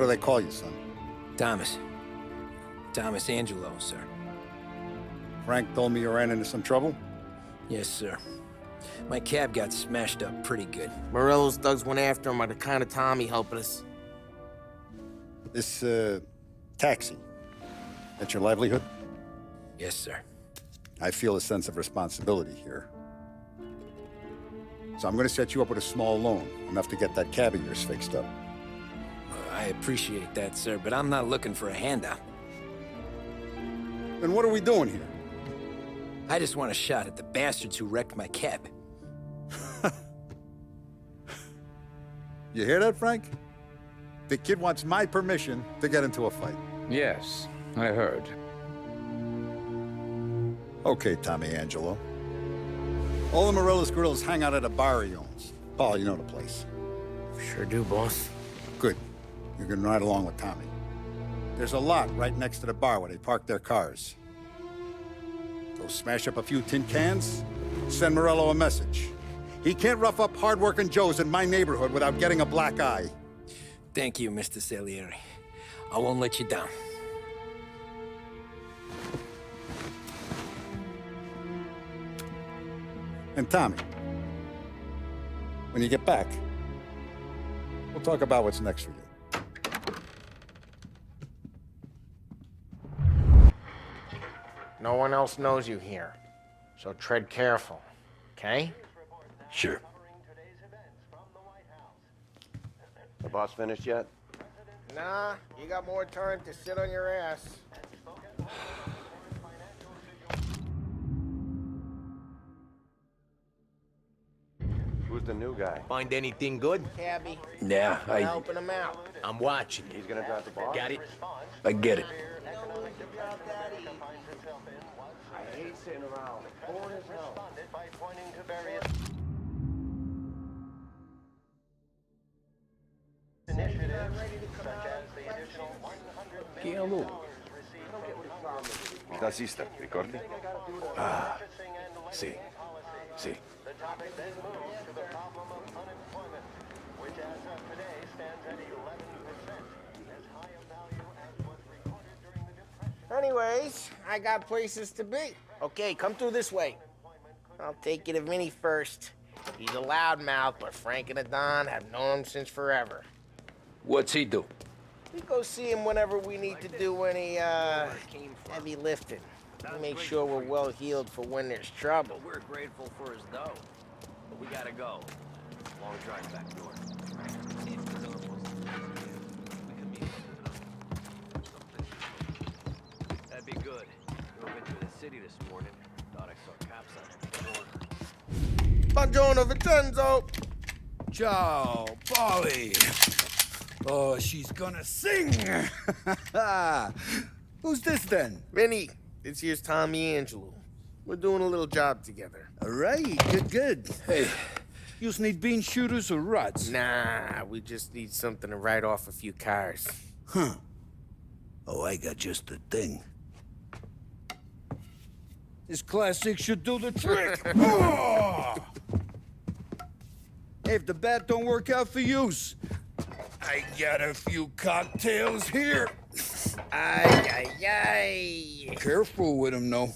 What do they call you, son? Thomas. Thomas Angelo, sir. Frank told me you ran into some trouble? Yes, sir. My cab got smashed up pretty good. Morello's thugs went after him on account of Tommy helping us. This, taxi. That's your livelihood? Yes, sir. I feel a sense of responsibility here. So I'm gonna set you up with a small loan, enough to get that cab of yours fixed up. I appreciate that, sir, but I'm not looking for a handout. Then what are we doing here? I just want a shot at the bastards who wrecked my cab. You hear that, Frank? The kid wants my permission to get into a fight. Yes, I heard. Okay, Tommy Angelo. All the Morello's girls hang out at a bar he owns. Paul, you know the place. Sure do, boss. Good. You can ride along with Tommy. There's a lot right next to the bar where they park their cars. Go smash up a few tin cans, send Morello a message. He can't rough up hard-working Joes in my neighborhood without getting a black eye. Thank you, Mr. Salieri. I won't let you down. And Tommy, when you get back, we'll talk about what's next for you. No one else knows you here, so tread careful, okay? Sure. The boss finished yet? Nah, you got more time to sit on your ass. Who's the new guy? Find anything good? Cabby, Yeah, I'm helping him out. I'm watching. He's gonna drop the boss? Got it? I get it. I hate sitting around. Bored as hell. Tassista, ricordi? Ah, sì, sì. Anyways, I got places to be. Okay, come through this way. I'll take you to Vinny first. He's a loudmouth, but Frank and the Don have known him since forever. What's he do? We go see him whenever we need to do any, heavy lifting. We make sure we're well healed for when there's trouble. We're grateful for his dough, but we gotta go. Long drive back north. That'd be good. Drove into the city this morning. Thought I saw cops on the corner. Buongiorno, Vincenzo! Ciao, Polly. Oh, she's gonna sing. Who's this then? Vinny, this here's Tommy Angelo. We're doing a little job together. All right, good. Hey, you need bean shooters or rods? Nah, we just need something to write off a few cars. Huh. Oh, I got just the thing. This classic should do the trick. Oh! Hey, if the bat don't work out for yous, I got a few cocktails here. Ay, ay, ay. Careful with them, though.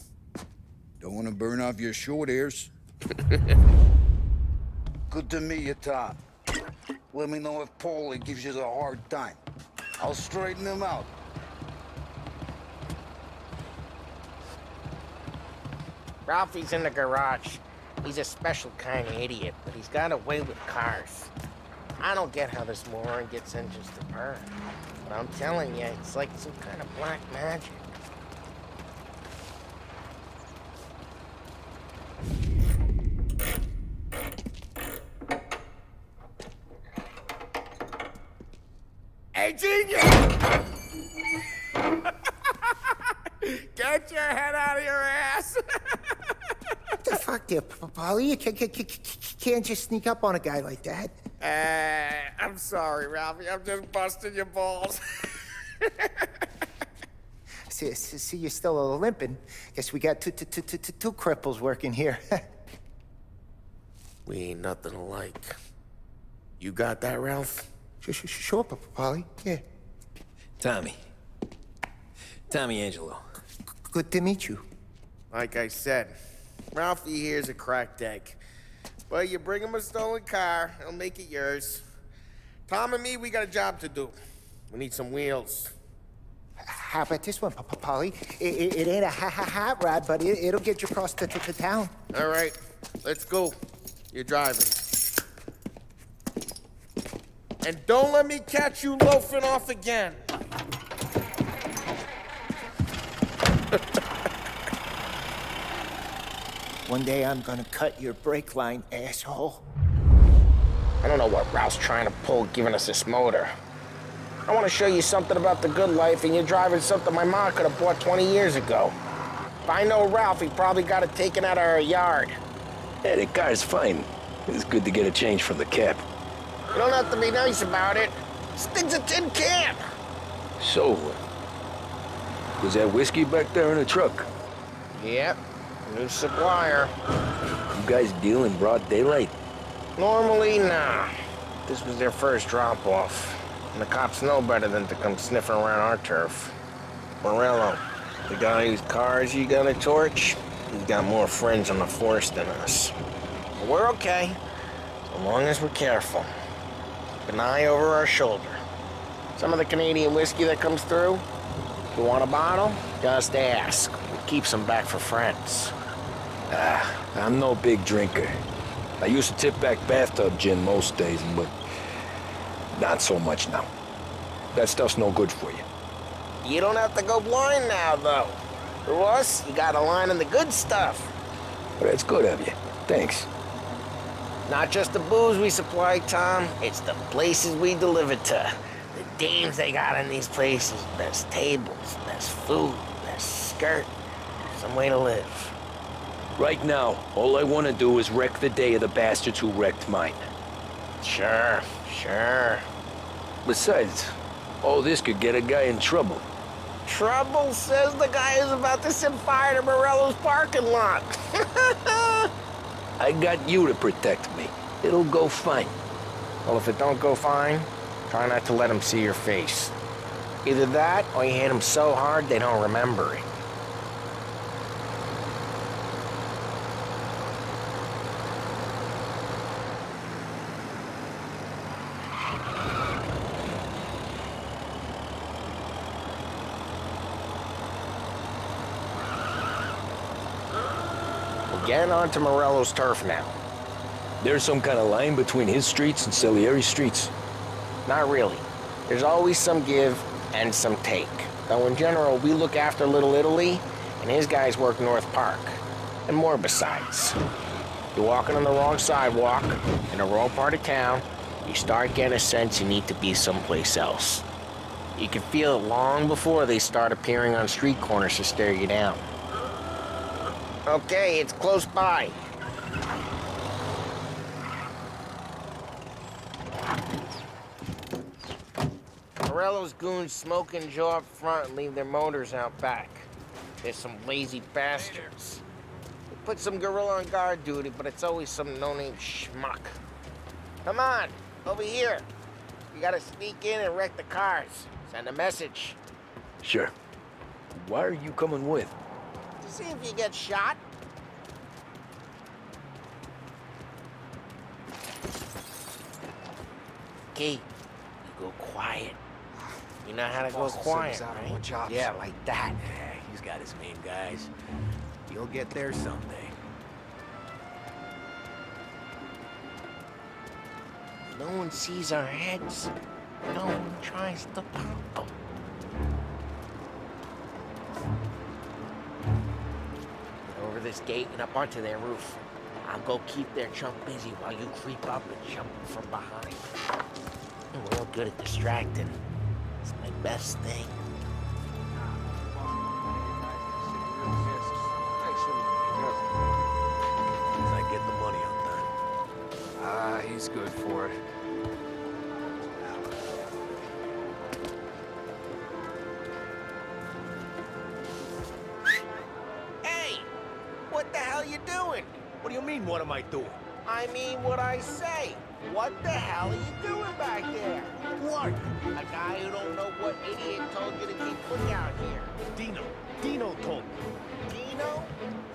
Don't want to burn off your short hairs. Good to meet you, Tom. Let me know if Paulie gives you a hard time. I'll straighten him out. Ralphie's in the garage. He's a special kind of idiot, but he's got a way with cars. I don't get how this moron gets engines to burn. But I'm telling you, it's like some kind of black magic. Hey, genius! Get your head out of your ass! What the fuck there, Polly? You can't just sneak up on a guy like that. I'm sorry, Ralphie. I'm just busting your balls. See, you're still limping. Guess we got two cripples working here. We ain't nothing alike. You got that, Ralph? Sure, Polly. Yeah. Tommy. Tommy Angelo. Good to meet you. Like I said, Ralphie here's a cracked egg. But you bring him a stolen car, he'll make it yours. Tom and me, we got a job to do. We need some wheels. How about this one, Polly? It ain't a hot rod, but it'll get you across to town. All right, let's go. You're driving. And don't let me catch you loafing off again. One day I'm gonna cut your brake line, asshole. I don't know what Ralph's trying to pull giving us this motor. I want to show you something about the good life, and you're driving something my mom could have bought 20 years ago. If I know Ralph, he probably got it taken out of our yard. Yeah, the car's fine. It's good to get a change from the cab. You don't have to be nice about it. This thing's a tin can. So, was that whiskey back there in the truck? Yep, new supplier. You guys deal in broad daylight? Normally, nah. This was their first drop-off. And the cops know better than to come sniffing around our turf. Morello, the guy whose cars you gonna torch, he's got more friends on the force than us. But we're okay, so long as we're careful. Keep an eye over our shoulder. Some of the Canadian whiskey that comes through, if you want a bottle, just ask. We keep some back for friends. I'm no big drinker. I used to tip back bathtub gin most days, but not so much now. That stuff's no good for you. You don't have to go blind now, though. For us, you got a line in the good stuff. But that's good of you. Thanks. Not just the booze we supply, Tom. It's the places we deliver to. The dames they got in these places. Best tables, best food, best skirt. Some way to live. Right now, all I want to do is wreck the day of the bastards who wrecked mine. Sure. Besides, all this could get a guy in trouble. Trouble, says the guy who's about to set fire to Morello's parking lot. I got you to protect me. It'll go fine. Well, if it don't go fine, try not to let them see your face. Either that, or you hit them so hard they don't remember it. Getting onto Morello's turf now. There's some kind of line between his streets and Salieri's streets. Not really. There's always some give and some take. Though in general, we look after Little Italy, and his guys work North Park. And more besides. You're walking on the wrong sidewalk, in the wrong part of town, you start getting a sense you need to be someplace else. You can feel it long before they start appearing on street corners to stare you down. Okay, it's close by. Morello's goons smoke and jaw up front and leave their motors out back. They're some lazy bastards. We put some gorilla on guard duty, but it's always some no-name schmuck. Come on, over here. You gotta sneak in and wreck the cars. Send a message. Sure. Why are you coming with? To see if you get shot. Okay, you go quiet. You know how to go quiet, right? Yeah, like that. Yeah, he's got his main guys. You'll get there someday. No one sees our heads. No one tries to pop them. Get over this gate and up onto their roof. I'll go keep their chump busy while you creep up and jump from behind. We're all good at distracting. It's my best thing. I get the money on time. He's good for it. Hey! What the hell you doing? What do you mean, what am I doing? I mean what I say. What the hell are you doing back there? What? A guy who don't know what idiot told you to keep lookout here. Dino told me. Dino?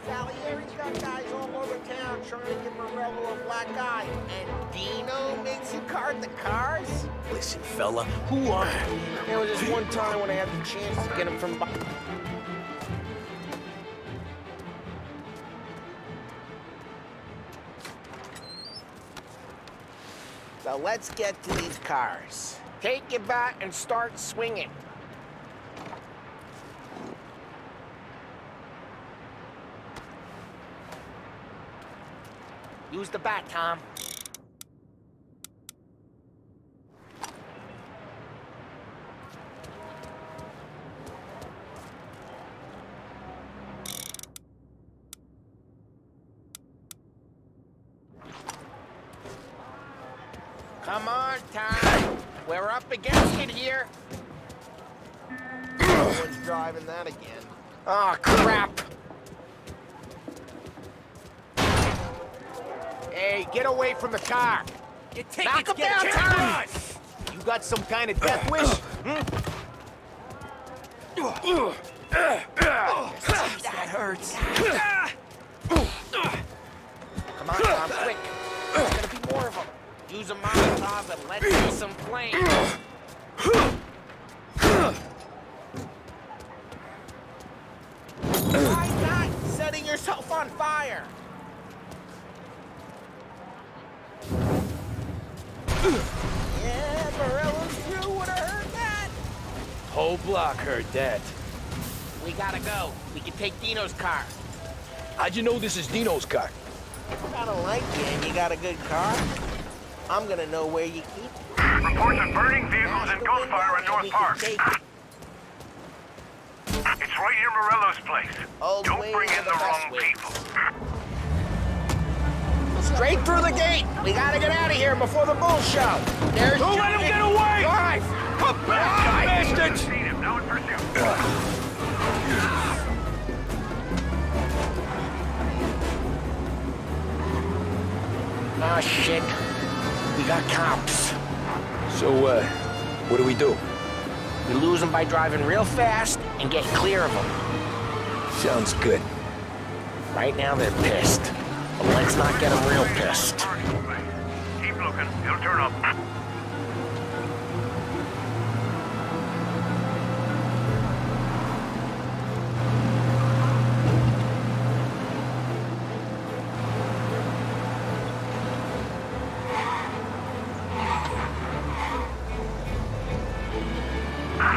Salieri's got guys all over town trying to give Morello a black eye. And Dino makes you card the cars? Listen, fella, who are you? There was this one time when I had the chance to get him from... So let's get to these cars. Take your bat and start swinging. Use the bat, Tom. Come on, Tom. We're up against it here. Someone's driving that again. Oh, crap. Hey, get away from the car. Knock him down, Tom. You got some kind of death wish? That hurts. Come on, Tom, quick. There's gonna be more of them. Use a Molotov and let loose some flame. Why not setting yourself on fire? Yeah, Morello's crew would have heard that. Whole block heard that. We gotta go. We can take Dino's car. How'd you know this is Dino's car? I don't like you and you got a good car. I'm gonna know where you keep it. Reports of burning vehicles and gunfire in North Park. It's right near Morello's place. All the Don't way bring to in the the best wrong ways. people. Straight through the gate. We gotta get out of here before the bull show. There's Don't let him get away! Drive! Come back, bastards! Seen him, now in pursuit. Oh, shit. We got cops. So, what do we do? We lose them by driving real fast and get clear of them. Sounds good. Right now, they're pissed. But let's not get them real pissed. Keep looking, he'll turn up.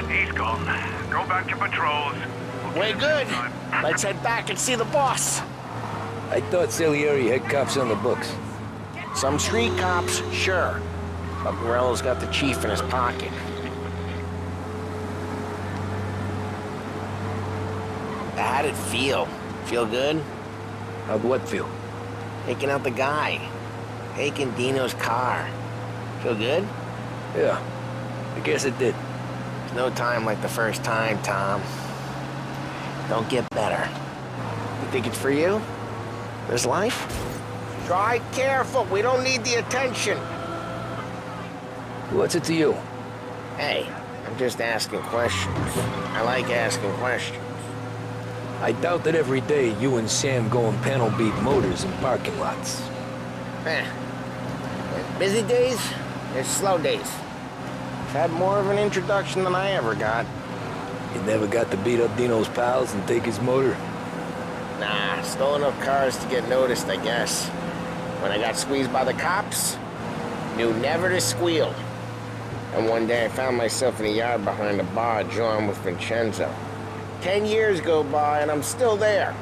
He's gone. Go back to patrols. Way good. Let's head back and see the boss. I thought Salieri had cops on the books. Some street cops, sure. But Morello's got the chief in his pocket. How'd it feel? Feel good? How'd what feel? Taking out the guy. Taking Dino's car. Feel good? Yeah, I guess it did. There's no time like the first time, Tom. Don't get better. You think it's for you? This life? Drive careful. We don't need the attention. What's it to you? Hey, I'm just asking questions. I like asking questions. I doubt that every day you and Sam go and panel beat motors in parking lots. There's busy days, there's slow days. I've had more of an introduction than I ever got. You never got to beat up Dino's pals and take his motor? Nah, stole enough cars to get noticed, I guess. When I got squeezed by the cops, knew never to squeal. And one day I found myself in a yard behind a bar drawing with Vincenzo. 10 years go by and I'm still there.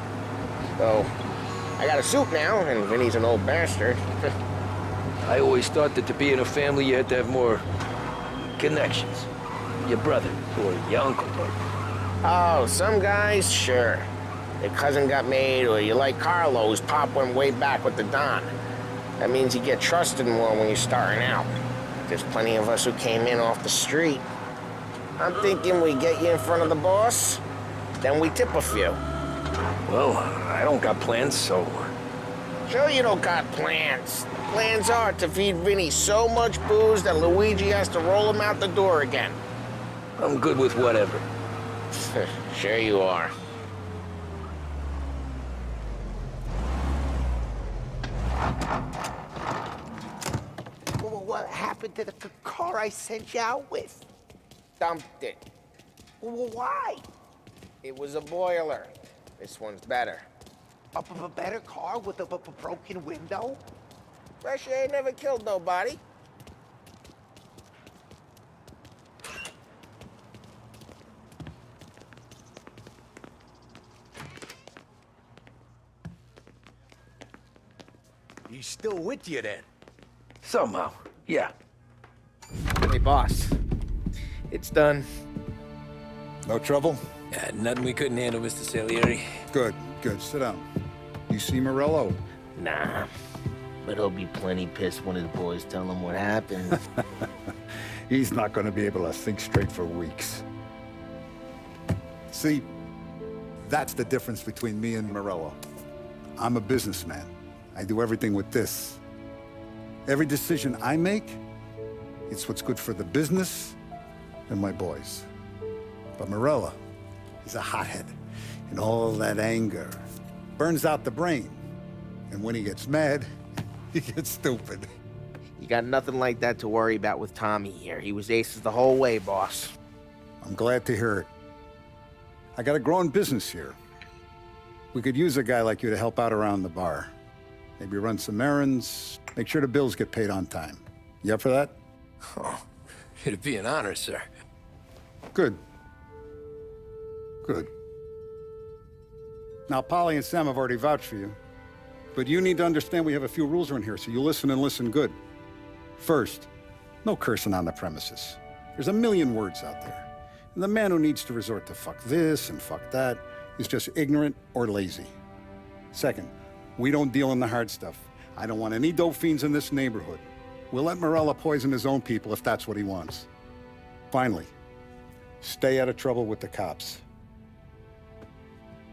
So, I got a suit now, and Vinny's an old bastard. I always thought that to be in a family you had to have more connections. Your brother, or your uncle, or... Oh, some guys, sure. Their cousin got made, or you like Carlos, Pop went way back with the Don. That means you get trusted more when you're starting out. There's plenty of us who came in off the street. I'm thinking we get you in front of the boss, then we tip a few. Well, I don't got plans, so... Sure you don't got plans. Plans are to feed Vinny so much booze that Luigi has to roll him out the door again. I'm good with whatever. Sure you are. Well, what happened to the car I sent you out with? Dumped it. Well, why? It was a boiler. This one's better. A better car with a broken window? Fresh air never killed nobody. He's still with you then? Somehow, yeah. Hey, boss. It's done. No trouble? Yeah, nothing we couldn't handle, Mr. Salieri. Good, good. Sit down. You see Morello? Nah. But he'll be plenty pissed when his boys tell him what happened. He's not going to be able to think straight for weeks. See, that's the difference between me and Morello. I'm a businessman. I do everything with this. Every decision I make, it's what's good for the business and my boys. But Morello, he's a hothead. And all that anger burns out the brain. And when he gets mad, he gets stupid. You got nothing like that to worry about with Tommy here. He was aces the whole way, boss. I'm glad to hear it. I got a growing business here. We could use a guy like you to help out around the bar. Maybe run some errands, make sure the bills get paid on time. You up for that? Oh, it'd be an honor, sir. Good. Good. Now, Polly and Sam have already vouched for you. But you need to understand we have a few rules around here, so you listen and listen good. First, no cursing on the premises. There's a million words out there. And the man who needs to resort to fuck this and fuck that is just ignorant or lazy. Second, we don't deal in the hard stuff. I don't want any dope fiends in this neighborhood. We'll let Morella poison his own people if that's what he wants. Finally, stay out of trouble with the cops.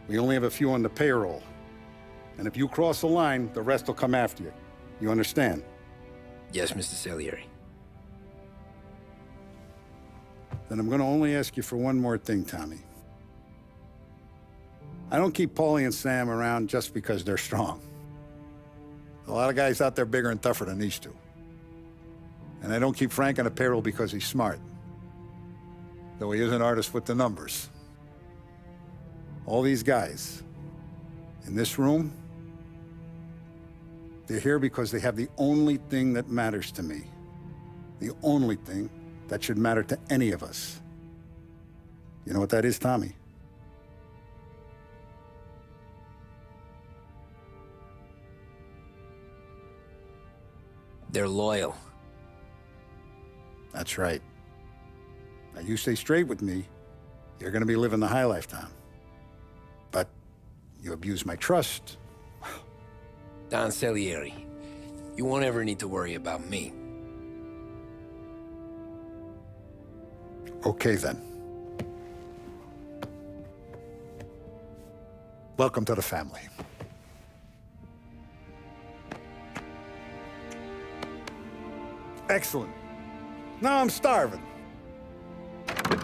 We only have a few on the payroll. And if you cross the line, the rest will come after you. You understand? Yes, Mr. Salieri. Then I'm going to only ask you for one more thing, Tommy. I don't keep Paulie and Sam around just because they're strong. A lot of guys out there bigger and tougher than these two. And I don't keep Frank on the payroll because he's smart. Though he is an artist with the numbers. All these guys in this room, they're here because they have the only thing that matters to me. The only thing that should matter to any of us. You know what that is, Tommy? They're loyal. That's right. Now, you stay straight with me, you're gonna be living the high life, Tom. But you abuse my trust. Don Salieri, you won't ever need to worry about me. Okay, then. Welcome to the family. Excellent. Now I'm starving.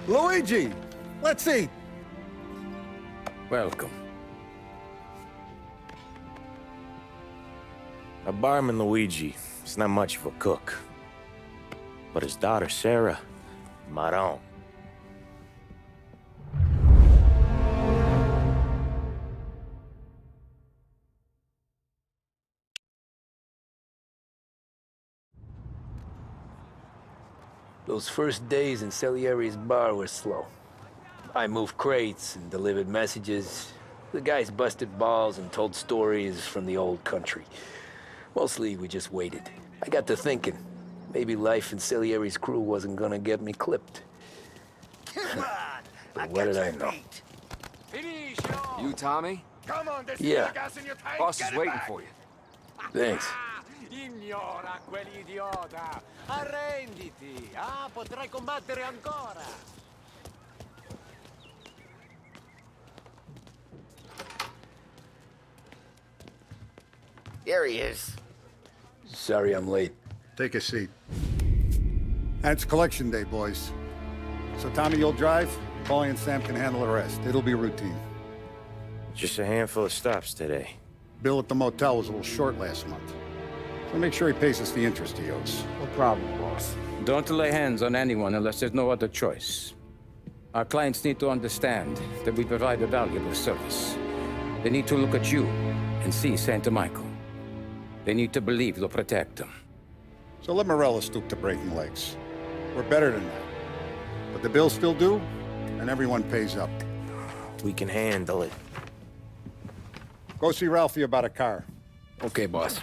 Luigi, let's eat. Welcome. Our barman Luigi is not much of a cook. But his daughter Sarah, Maron. Those first days in Salieri's bar were slow. I moved crates and delivered messages. The guys busted balls and told stories from the old country. Mostly, we just waited. I got to thinking, maybe life in Salieri's crew wasn't gonna get me clipped. But what did I know? You, Tommy? Yeah. Boss is waiting for you. Thanks. Ignora quell'idiota! Arrenditi! Ah, potrai combattere ancora! There he is. Sorry I'm late. Take a seat. And it's collection day, boys. So Tommy, you'll drive. Paulie and Sam can handle the rest. It'll be routine. Just a handful of stops today. Bill at the motel was a little short last month. So make sure he pays us the interest he owes. No problem, boss. Don't lay hands on anyone unless there's no other choice. Our clients need to understand that we provide a valuable service. They need to look at you and see Santa Michael. They need to believe you'll protect them. So let Morella stoop to breaking legs. We're better than that. But the bill's still due, and everyone pays up. We can handle it. Go see Ralphie about a car. Okay, boss.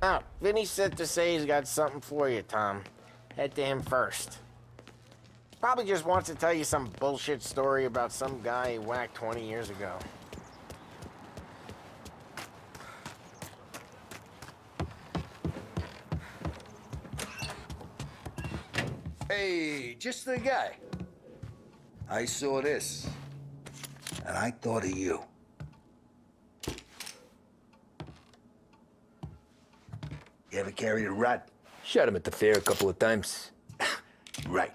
Oh, Vinny sent to say he's got something for you, Tom. Head to him first. Probably just wants to tell you some bullshit story about some guy he whacked 20 years ago. Hey, just the guy. I saw this, and I thought of you. You ever carried a rat? Shot him at the fair a couple of times. Right.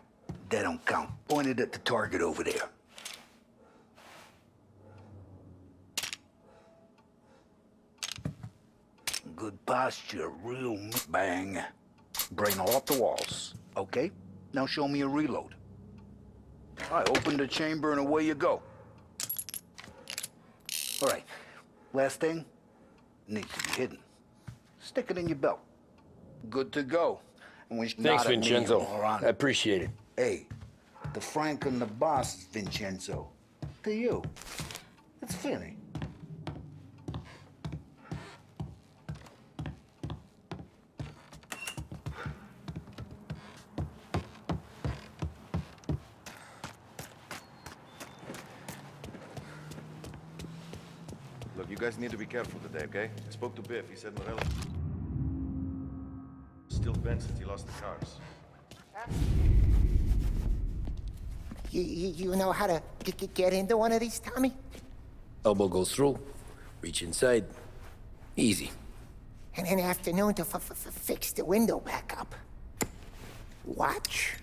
That don't count. Pointed at the target over there. Good posture, real bang. Brain off the walls. Okay? Now show me a reload. I open the chamber and away you go. All right. Last thing. Needs to be hidden. Stick it in your belt. Good to go. And when you Thanks, nod at me, Vincenzo. moron. I appreciate it. Hey, the Frank and the boss is Vincenzo. To you. It's Vinny. Look, you guys need to be careful today, okay? I spoke to Biff. He said Morello still bent since he lost the cars. You know how to get into one of these, Tommy? Elbow goes through. Reach inside. Easy. And in the afternoon to fix the window back up. Watch.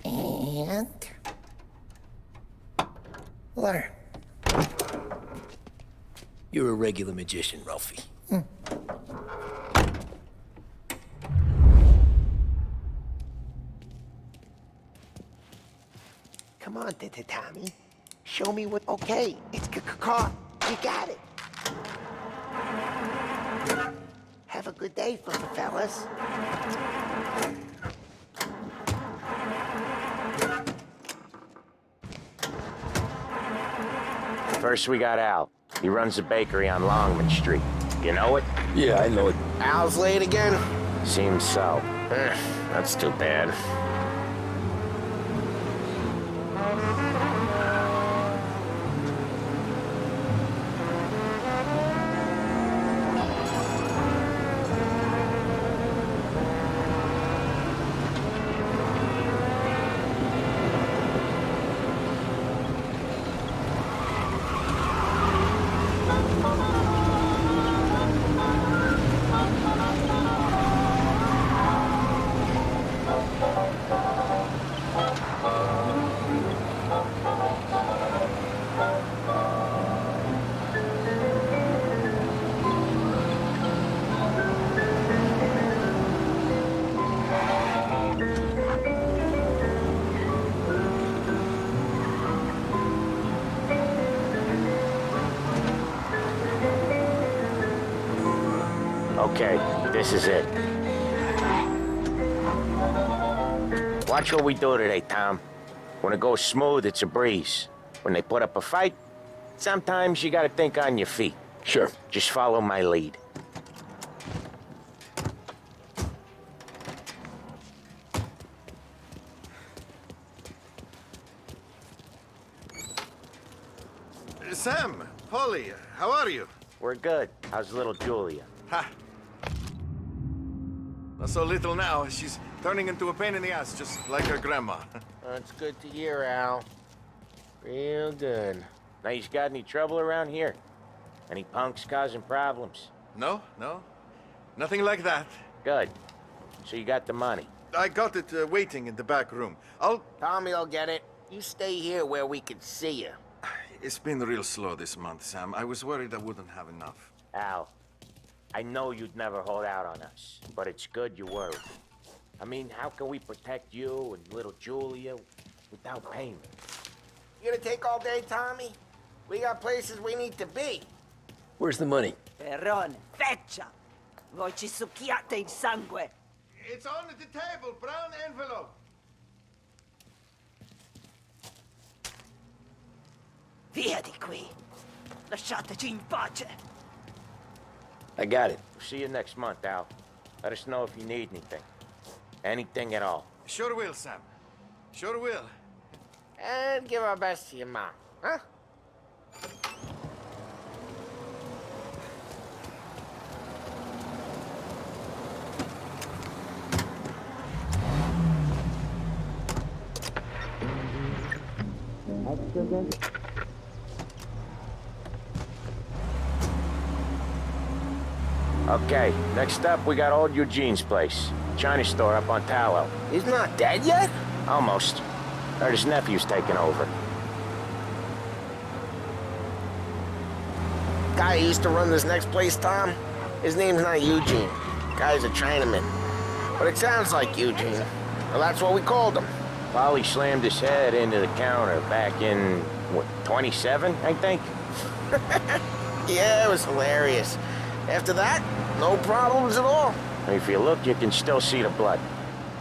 And... learn. You're a regular magician, Ralphie. Come on, Tommy. Show me what... Okay, it's caught. You got it. Have a good day, fellas. First, we got Al. He runs a bakery on Longman Street. You know it? Yeah, I know it. Al's late again? Seems so. That's too bad. Okay, this is it. Watch what we do today, Tom. When it goes smooth, it's a breeze. When they put up a fight, sometimes you gotta think on your feet. Sure. Just follow my lead. Sam, Polly, how are you? We're good. How's little Julia? Ha! Not so little now. She's turning into a pain in the ass, just like her grandma. That's good to hear, Al. Real good. Now, you got any trouble around here? Any punks causing problems? No, no. Nothing like that. Good. So you got the money. I got it waiting in the back room. Tommy will get it. You stay here where we can see you. It's been real slow this month, Sam. I was worried I wouldn't have enough. Al, I know you'd never hold out on us, but it's good you worried. I mean, how can we protect you and little Julia without payment? You gonna take all day, Tommy? We got places we need to be. Where's the money? Perron, feccia! Voi ci succhiate il sangue! It's on the table, brown envelope. Via di qui! Lasciateci in pace! I got it. See you next month, Al. Let us know if you need anything. Anything at all. Sure will, Sam. Sure will. And give our best to your mom, huh? Okay, next up, we got old Eugene's place. China store up on Tallow. He's not dead yet? Almost. Heard his nephew's taking over. Guy who used to run this next place, Tom? His name's not Eugene. Guy's a Chinaman. But it sounds like Eugene. Well, that's what we called him. Polly slammed his head into the counter back in, what, 27, I think? Yeah, it was hilarious. After that, no problems at all. If you look, you can still see the blood.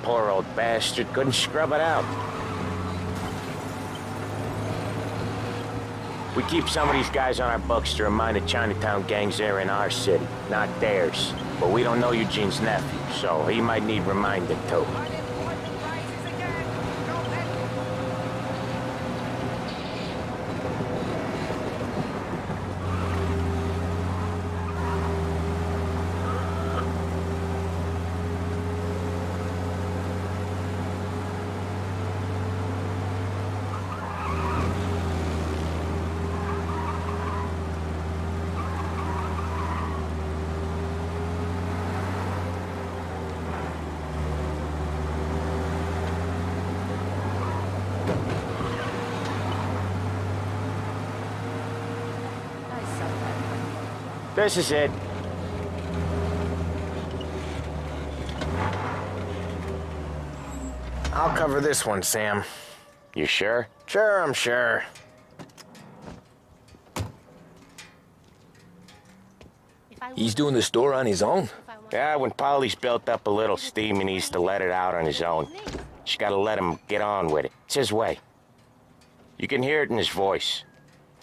Poor old bastard couldn't scrub it out. We keep some of these guys on our books to remind the Chinatown gangs they're in our city, not theirs. But we don't know Eugene's nephew, so he might need reminding too. This is it. I'll cover this one, Sam. You sure? Sure, I'm sure. He's doing the store on his own? Yeah, when Polly's built up a little steam, he needs to let it out on his own. Just gotta let him get on with it. It's his way. You can hear it in his voice.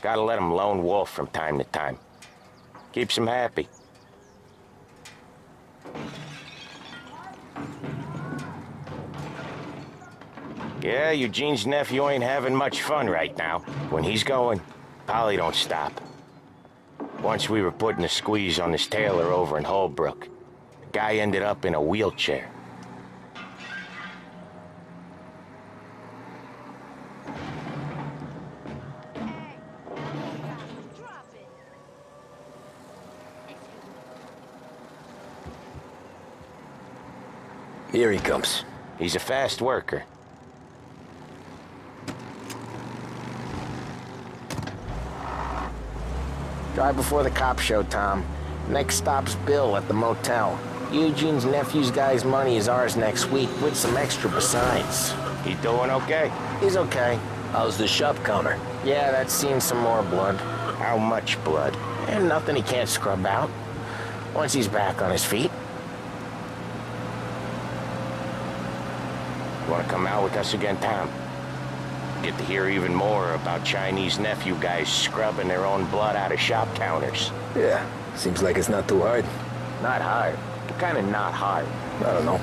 Gotta let him lone wolf from time to time. Keeps him happy. Yeah, Eugene's nephew ain't having much fun right now. When he's going, Polly don't stop. Once we were putting a squeeze on this tailor over in Holbrook. The guy ended up in a wheelchair. Here he comes. He's a fast worker. Drive before the cop show, Tom. Next stop's Bill at the motel. Eugene's nephew's guy's money is ours next week, with some extra besides. He doing okay? He's okay. How's the shop counter? Yeah, that's seen some more blood. How much blood? And nothing he can't scrub out. Once he's back on his feet. You wanna come out with us again, Tom? Get to hear even more about Chinese nephew guys scrubbing their own blood out of shop counters. Yeah, seems like it's not too hard. Not hard. Kinda not hard. I don't know.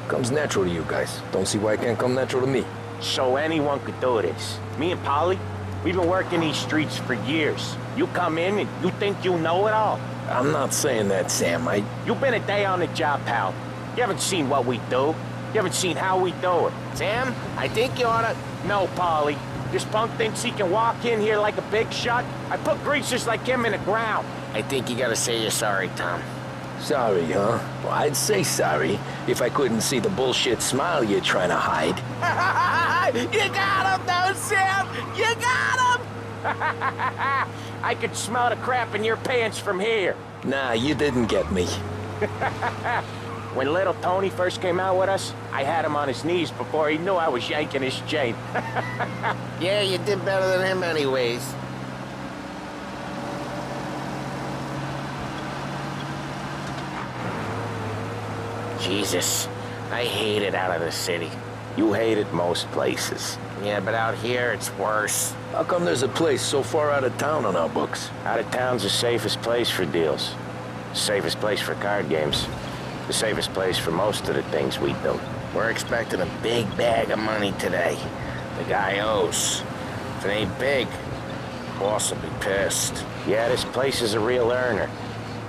Comes natural to you guys. Don't see why it can't come natural to me. So anyone could do this. Me and Polly, we've been working these streets for years. You come in and you think you know it all. I'm not saying that, Sam. You've been a day on the job, pal. You haven't seen what we do. You haven't seen how we do it. Sam, I think you oughta... No, Polly. This punk thinks he can walk in here like a big shot. I put greasers like him in the ground. I think you gotta say you're sorry, Tom. Sorry, huh? Well, I'd say sorry if I couldn't see the bullshit smile you're trying to hide. You got him, though, Sam! You got him! I could smell the crap in your pants from here. Nah, you didn't get me. When little Tony first came out with us, I had him on his knees before he knew I was yanking his chain. Yeah, you did better than him anyways. Jesus, I hate it out of the city. You hate it most places. Yeah, but out here, it's worse. How come there's a place so far out of town on our books? Out of town's the safest place for deals. The safest place for card games. The safest place for most of the things we do. We're expecting a big bag of money today. The guy owes. If it ain't big, boss will be pissed. Yeah, this place is a real earner.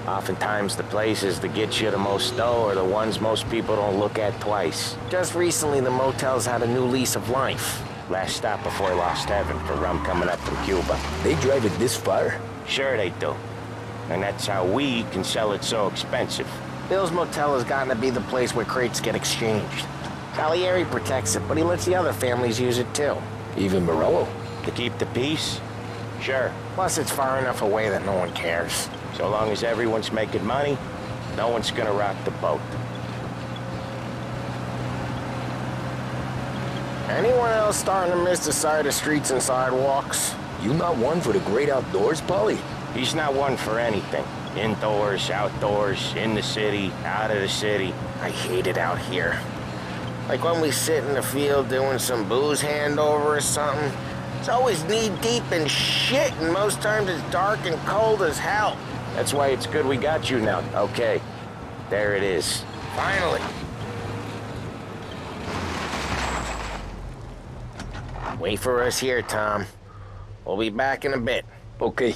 Oftentimes the places that get you the most dough are the ones most people don't look at twice. Just recently, the motel's had a new lease of life. Last stop before Lost Heaven for rum coming up from Cuba. They drive it this far? Sure they do. And that's how we can sell it so expensive. Bill's Motel has gotten to be the place where crates get exchanged. Salieri protects it, but he lets the other families use it too. Even Morello? To keep the peace? Sure. Plus, it's far enough away that no one cares. So long as everyone's making money, no one's gonna rock the boat. Anyone else starting to miss the sight of streets and sidewalks? You not one for the great outdoors, Polly? He's not one for anything. Indoors, outdoors, in the city, out of the city. I hate it out here. Like when we sit in the field doing some booze handover or something. It's always knee-deep in shit, and most times it's dark and cold as hell. That's why it's good we got you now. Okay, there it is. Finally. Wait for us here, Tom. We'll be back in a bit. Okay.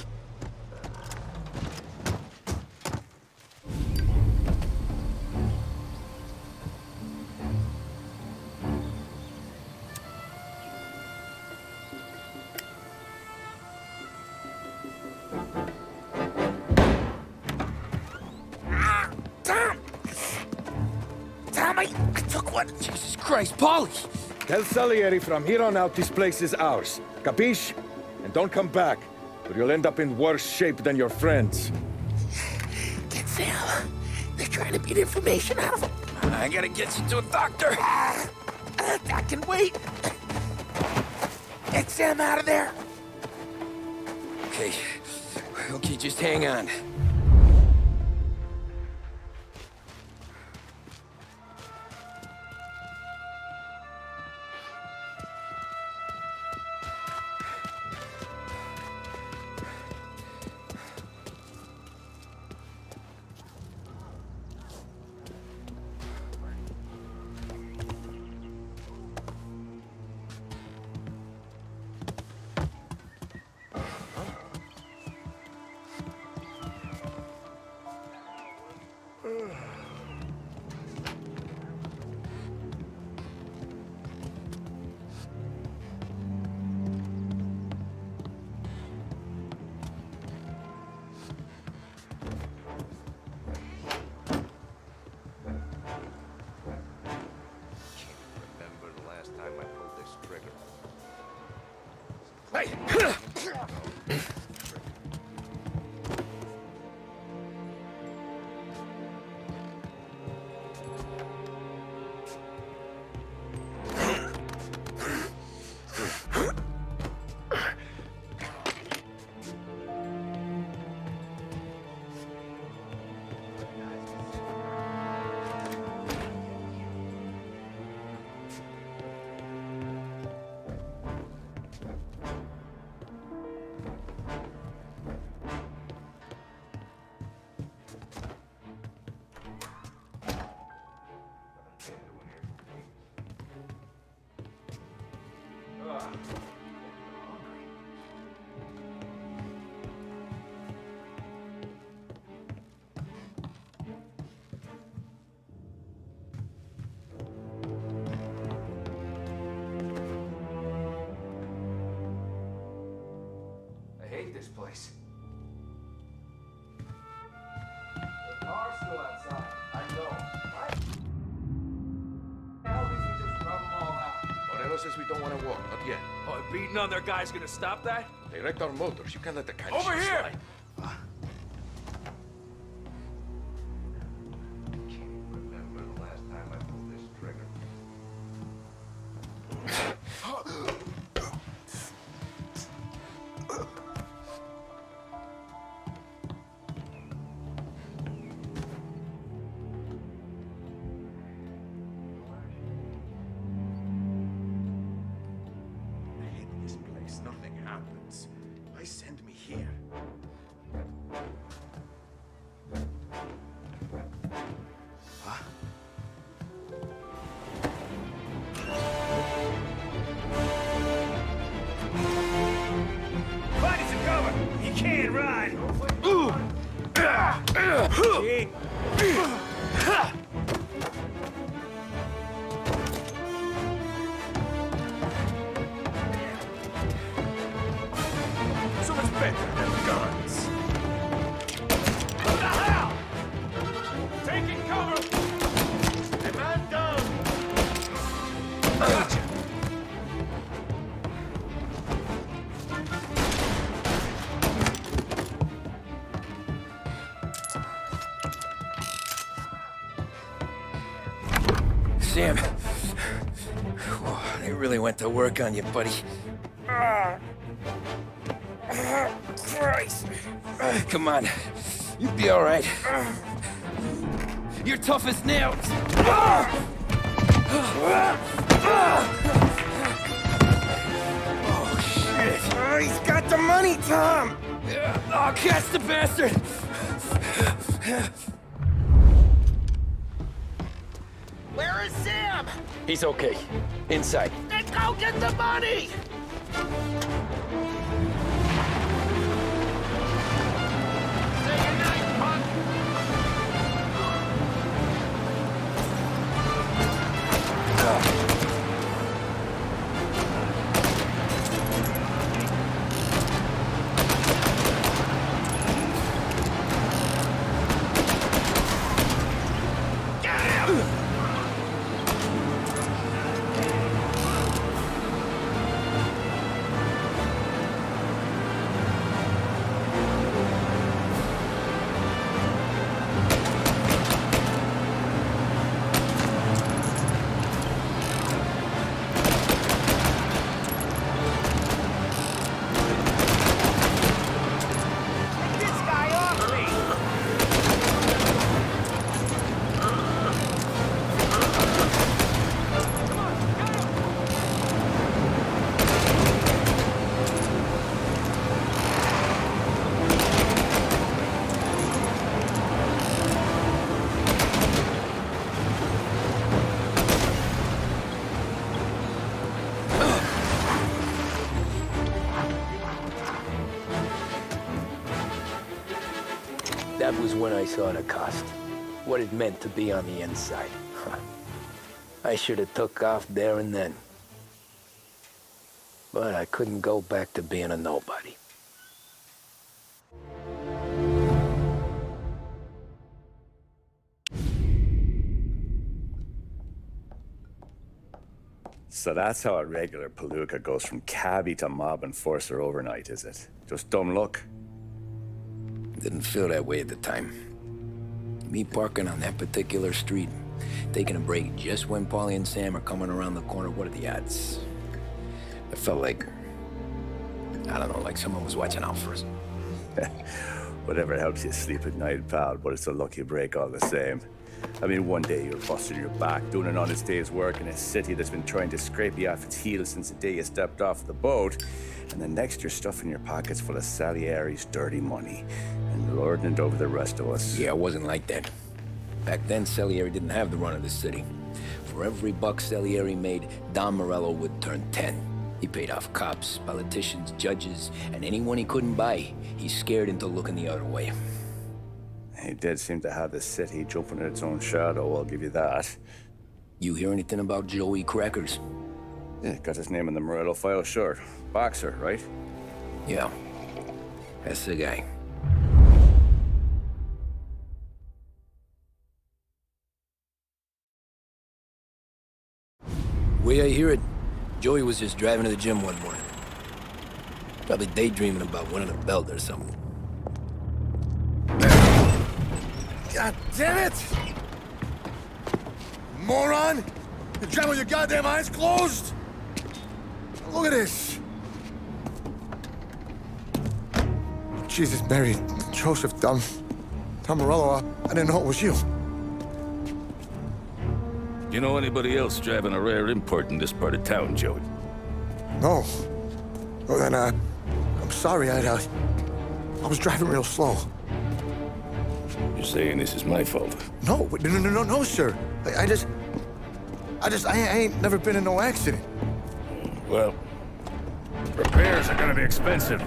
Jesus Christ, Polly! Tell Salieri from here on out this place is ours. Capiche? And don't come back, or you'll end up in worse shape than your friends. Get Sam. They're trying to beat information out of him. I gotta get you to a doctor. I can wait. Get Sam out of there. Okay. Okay, just hang on. guys. The car's still outside. I know. Right? How did we just rub them all out? Morello says we don't want to walk, not yet. Oh, beating on their guys gonna stop that? They wrecked our motors. You can't let the kind of Over shit here! slide. Nothing happens. Why send me here? Huh? Find some cover! You can't run! So much better than guns. What the hell? Taking cover! A man down! Gotcha. Sam. Whoa, they really went to work on you, buddy. Christ. Come on. You'll be all right. You're tough as nails. Oh, shit. Oh, he's got the money, Tom. Oh, catch the bastard. Where is Sam? He's okay. Inside. Then go get the money! Say goodnight, punk! That was when I saw the cost. What it meant to be on the inside. I should have took off there and then. But I couldn't go back to being a nobody. So that's how a regular palooka goes from cabbie to mob enforcer overnight, is it? Just dumb luck? Didn't feel that way at the time. Me parking on that particular street, taking a break just when Paulie and Sam are coming around the corner, what are the odds? I felt like, I don't know, like someone was watching out for us. Whatever helps you sleep at night, pal, but it's a lucky break all the same. I mean, one day you're busting your back, doing an honest day's work in a city that's been trying to scrape you off its heels since the day you stepped off the boat, and then next you're stuffing your pockets full of Salieri's dirty money and lording it over the rest of us. Yeah, it wasn't like that. Back then, Salieri didn't have the run of the city. For every buck Salieri made, Don Morello would turn 10. He paid off cops, politicians, judges, and anyone he couldn't buy, he scared into looking the other way. He did seem to have the city jumping at its own shadow, I'll give you that. You hear anything about Joey Crackers? Yeah, got his name in the Morello file, sure. Boxer, right? Yeah. That's the guy. Way I hear it, Joey was just driving to the gym one morning. Probably daydreaming about winning a belt or something. God damn it! Moron! You're driving with your goddamn eyes closed? Look at this! Jesus, Mary, Joseph, Tom Morello, I didn't know it was you. You know anybody else driving a rare import in this part of town, Joey? No. Well, then, I'm sorry, I was driving real slow. You're saying this is my fault? No, no, sir. I ain't never been in no accident. Well, repairs are gonna be expensive.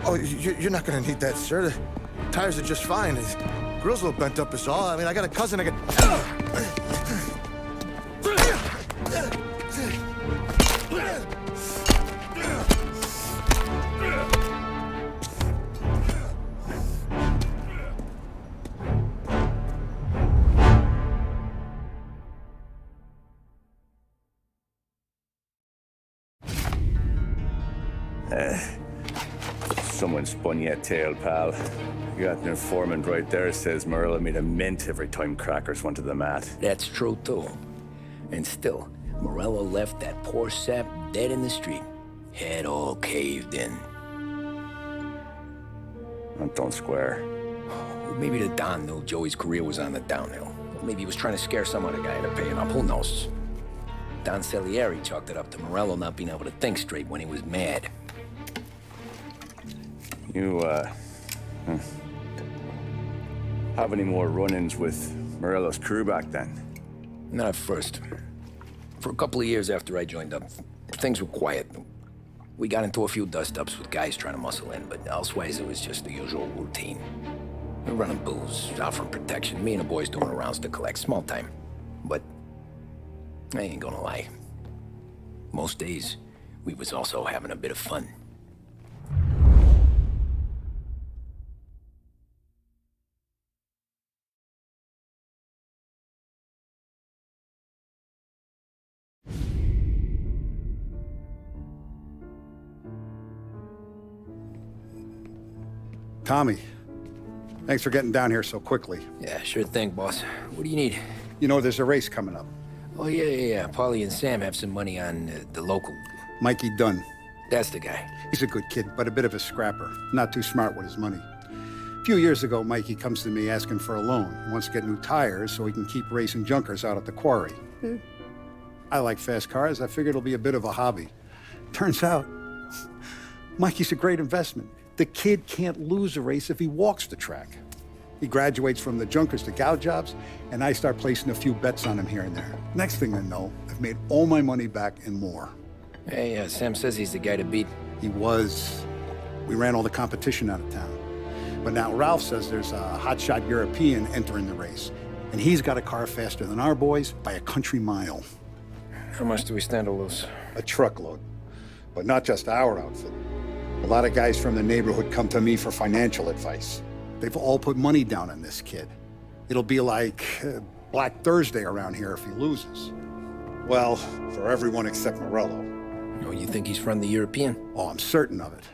Oh, you're not gonna need that, sir. The tires are just fine. The grill's a little bent up is all. I mean, I got a cousin I can... Someone spun you a tail, pal. You got an informant right there says Morello made a mint every time crackers went to the mat. That's true, too. And still, Morello left that poor sap dead in the street. Head all caved in. That don't square. Well, maybe the Don knew Joey's career was on the downhill. Or maybe he was trying to scare some other guy into paying up. Who knows? Don Salieri chalked it up to Morello not being able to think straight when he was mad. You, have any more run-ins with Morello's crew back then? Not at first. For a couple of years after I joined up, things were quiet. We got into a few dust-ups with guys trying to muscle in, but elsewise it was just the usual routine. We're running booze, offering protection, me and the boys doing rounds to collect, small time. But I ain't gonna lie. Most days, we was also having a bit of fun. Tommy, thanks for getting down here so quickly. Yeah, sure thing, boss. What do you need? You know, there's a race coming up. Oh, yeah. Paulie and Sam have some money on the local. Mikey Dunn. That's the guy. He's a good kid, but a bit of a scrapper. Not too smart with his money. A few years ago, Mikey comes to me asking for a loan. He wants to get new tires so he can keep racing junkers out at the quarry. I like fast cars. I figured it'll be a bit of a hobby. Turns out, Mikey's a great investment. The kid can't lose a race if he walks the track. He graduates from the junkers to gal jobs, and I start placing a few bets on him here and there. Next thing I know, I've made all my money back and more. Hey, Sam says he's the guy to beat. He was. We ran all the competition out of town. But now Ralph says there's a hotshot European entering the race, and he's got a car faster than our boys by a country mile. How much do we stand to lose? A truckload. But not just our outfit. A lot of guys from the neighborhood come to me for financial advice. They've all put money down on this kid. It'll be like Black Thursday around here if he loses. Well, for everyone except Morello. Oh, you think he's from the European? Oh, I'm certain of it.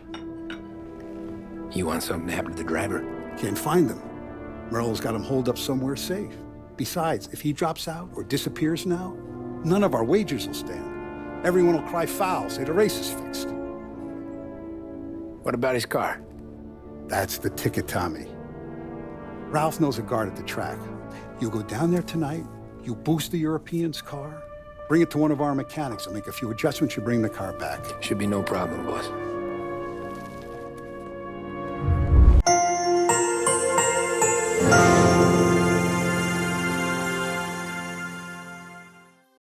You want something to happen to the driver? Can't find him. Morello's got him holed up somewhere safe. Besides, if he drops out or disappears now, none of our wagers will stand. Everyone will cry foul, say the race is fixed. What about his car? That's the ticket, Tommy. Ralph knows a guard at the track. You go down there tonight, you boost the European's car, bring it to one of our mechanics, and make a few adjustments, you bring the car back. Should be no problem, boss.